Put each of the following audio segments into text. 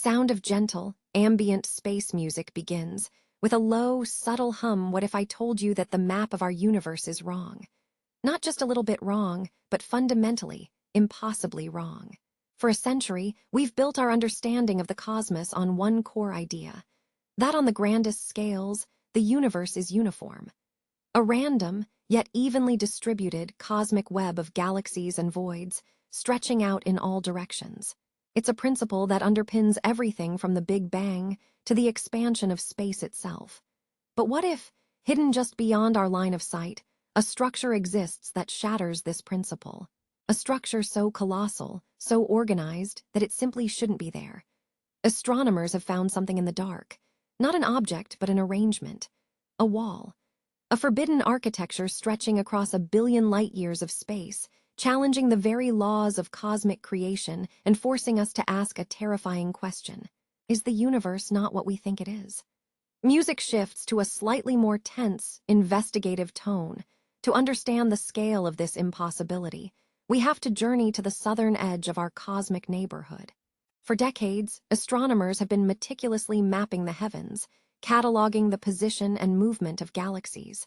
sound of gentle, ambient space music begins, with a low, subtle hum. What if I told you that the map of our universe is wrong? Not just a little bit wrong, but fundamentally, impossibly wrong. For a century, we've built our understanding of the cosmos on one core idea: that on the grandest scales, the universe is uniform. A random, yet evenly distributed cosmic web of galaxies and voids, stretching out in all directions. It's a principle that underpins everything from the Big Bang to the expansion of space itself. But what if, hidden just beyond our line of sight, a structure exists that shatters this principle? A structure so colossal, so organized, that it simply shouldn't be there. Astronomers have found something in the dark. Not an object, but an arrangement. A wall. A forbidden architecture stretching across 1 billion light-years of space, challenging the very laws of cosmic creation and forcing us to ask a terrifying question: is the universe not what we think it is? Music shifts to a slightly more tense, investigative tone. To understand the scale of this impossibility, we have to journey to the southern edge of our cosmic neighborhood. For decades, astronomers have been meticulously mapping the heavens, cataloging the position and movement of galaxies.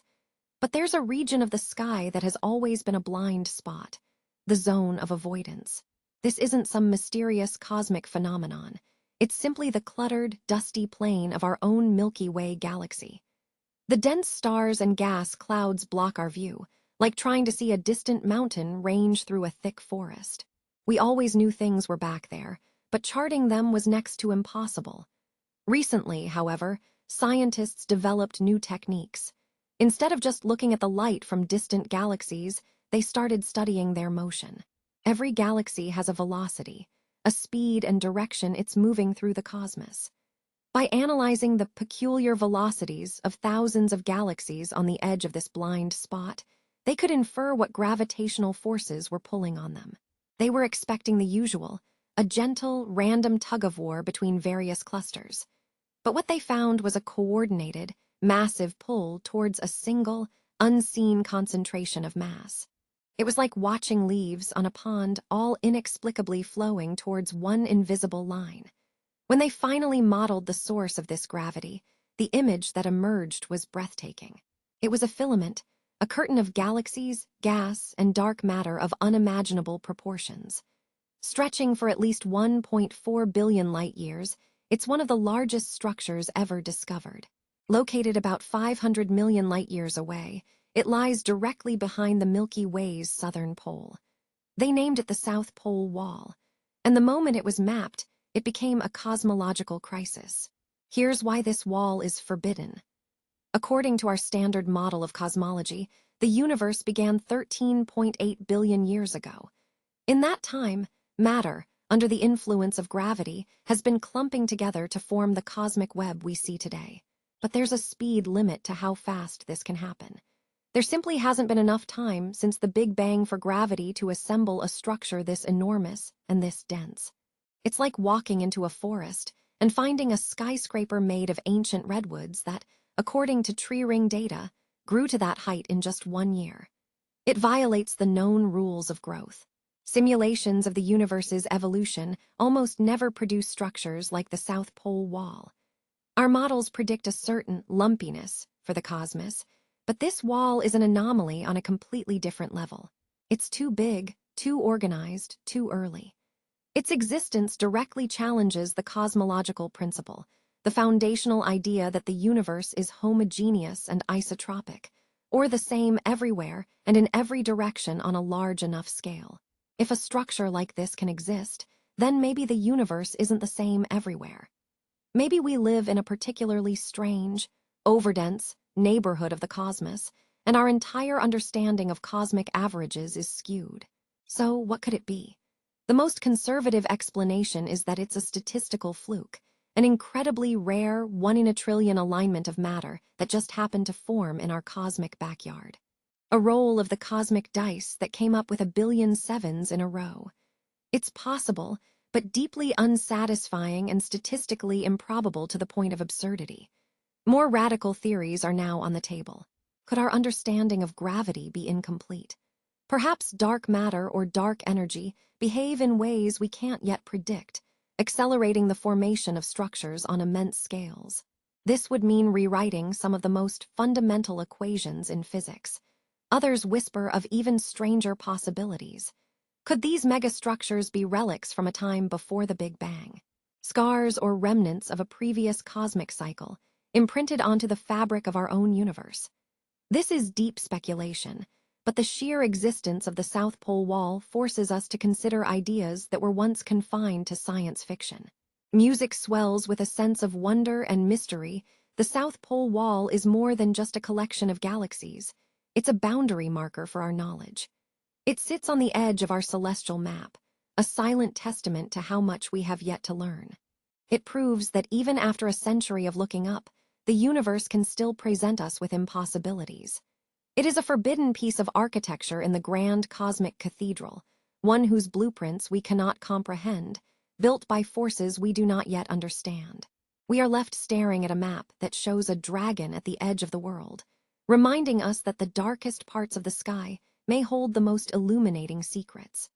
But there's a region of the sky that has always been a blind spot: the zone of avoidance. This isn't some mysterious cosmic phenomenon. It's simply the cluttered, dusty plain of our own Milky Way galaxy. The dense stars and gas clouds block our view, like trying to see a distant mountain range through a thick forest. We always knew things were back there, but charting them was next to impossible. Recently, however, scientists developed new techniques. Instead of just looking at the light from distant galaxies, they started studying their motion. Every galaxy has a velocity, a speed and direction it's moving through the cosmos. By analyzing the peculiar velocities of thousands of galaxies on the edge of this blind spot, they could infer what gravitational forces were pulling on them. They were expecting the usual: a gentle, random tug-of-war between various clusters. But what they found was a coordinated, massive pull towards a single, unseen concentration of mass. It was like watching leaves on a pond, all inexplicably flowing towards one invisible line. When they finally modeled the source of this gravity, the image that emerged was breathtaking. It was a filament, a curtain of galaxies, gas, and dark matter of unimaginable proportions. Stretching for at least 1.4 billion light-years, it's one of the largest structures ever discovered. Located about 500 million light-years away, it lies directly behind the Milky Way's southern pole. They named it the South Pole Wall, and the moment it was mapped, it became a cosmological crisis. Here's why this wall is forbidden. According to our standard model of cosmology, the universe began 13.8 billion years ago. In that time, matter, under the influence of gravity, has been clumping together to form the cosmic web we see today. But there's a speed limit to how fast this can happen. There simply hasn't been enough time since the Big Bang for gravity to assemble a structure this enormous and this dense. It's like walking into a forest and finding a skyscraper made of ancient redwoods that, according to tree ring data, grew to that height in just 1 year. It violates the known rules of growth. Simulations of the universe's evolution almost never produce structures like the South Pole Wall. Our models predict a certain lumpiness for the cosmos, but this wall is an anomaly on a completely different level. It's too big, too organized, too early. Its existence directly challenges the cosmological principle, the foundational idea that the universe is homogeneous and isotropic, or the same everywhere and in every direction on a large enough scale. If a structure like this can exist, then maybe the universe isn't the same everywhere. Maybe we live in a particularly strange, overdense neighborhood of the cosmos, and our entire understanding of cosmic averages is skewed. So, what could it be? The most conservative explanation is that it's a statistical fluke, an incredibly rare 1 in a trillion alignment of matter that just happened to form in our cosmic backyard. A roll of the cosmic dice that came up with 1 billion sevens in a row. It's possible, but deeply unsatisfying and statistically improbable to the point of absurdity. More radical theories are now on the table. Could our understanding of gravity be incomplete? Perhaps dark matter or dark energy behave in ways we can't yet predict, accelerating the formation of structures on immense scales. This would mean rewriting some of the most fundamental equations in physics. Others whisper of even stranger possibilities. Could these megastructures be relics from a time before the Big Bang? Scars or remnants of a previous cosmic cycle, imprinted onto the fabric of our own universe? This is deep speculation, but the sheer existence of the South Pole Wall forces us to consider ideas that were once confined to science fiction. Music swells with a sense of wonder and mystery. The South Pole Wall is more than just a collection of galaxies. It's a boundary marker for our knowledge. It sits on the edge of our celestial map, a silent testament to how much we have yet to learn. It proves that even after a century of looking up, the universe can still present us with impossibilities. It is a forbidden piece of architecture in the grand cosmic cathedral, one whose blueprints we cannot comprehend, built by forces we do not yet understand. We are left staring at a map that shows a dragon at the edge of the world, reminding us that the darkest parts of the sky may hold the most illuminating secrets.